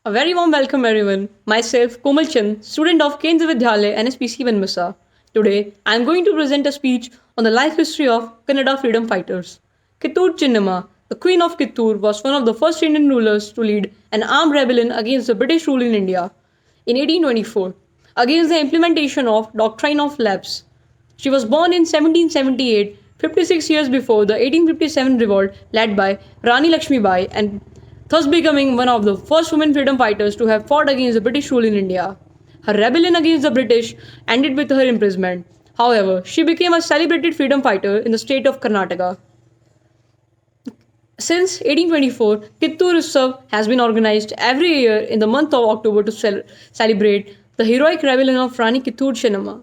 A very warm welcome, everyone. Myself, Komal Chand, student of Kendra Vidyalaya NSPC Banmasa. Today, I am going to present a speech on the life history of Kannada freedom fighters. Kittur Chinnamma, the Queen of Kittur, was one of the first Indian rulers to lead an armed rebellion against the British rule in India in 1824 against the implementation of Doctrine of Lapse. She was born in 1778, 56 years before the 1857 revolt led by Rani Lakshmi Bai, and thus becoming one of the first women freedom fighters to have fought against the British rule in India. Her rebellion against the British ended with her imprisonment. However, she became a celebrated freedom fighter in the state of Karnataka. Since 1824, Kittur Utsav has been organized every year in the month of October to celebrate the heroic rebellion of Rani Kittur Chennamma.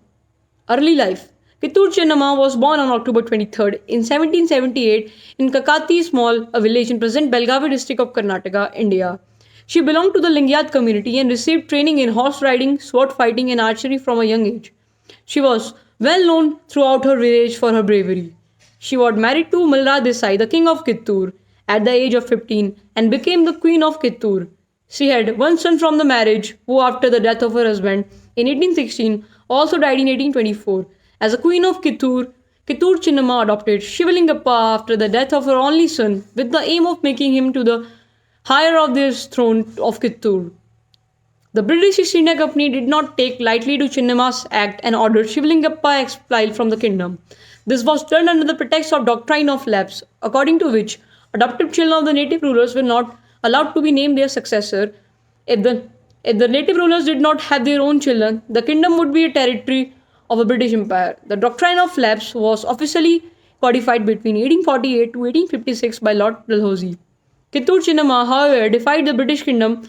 Early life. Kittur Chennamma was born on October 23rd in 1778 in Kakati Small, a village in present Belgavi district of Karnataka, India. She belonged to the Lingyat community and received training in horse riding, sword fighting, and archery from a young age. She was well known throughout her village for her bravery. She was married to Malraj Desai, the king of Kittur, at the age of 15 and became the queen of Kittur. She had one son from the marriage, who, after the death of her husband in 1816, also died in 1824. As a queen of Kittur, Kittur Chinnamma adopted Shivalingappa after the death of her only son, with the aim of making him to the higher of this throne of Kittur. The British East India Company did not take lightly to Chinnamma's act and ordered Shivalingappa expelled from the kingdom. This was done under the pretext of Doctrine of Lapse, according to which adoptive children of the native rulers were not allowed to be named their successor. If the native rulers did not have their own children, the kingdom would be a territory of a British Empire. The Doctrine of Lapse was officially codified between 1848 to 1856 by Lord Dalhousie. Kittur Chinnamma, however, defied the British kingdom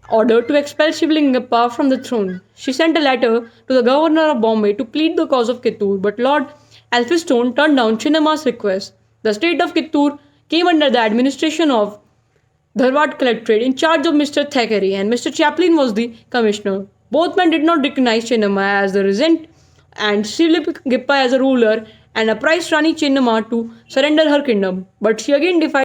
order to expel Shivalingappa from the throne. She sent a letter to the governor of Bombay to plead the cause of Kittur, but Lord Elphinstone turned down Chinnamma's request. The state of Kittur came under the administration of Dharwad Collectorate in charge of Mr. Thackeray, and Mr. Chaplin was the commissioner. Both men did not recognize Chinnamma as the regent and Shivalingappa as a ruler and apprised Rani Chinnamma to surrender her kingdom, but she again defied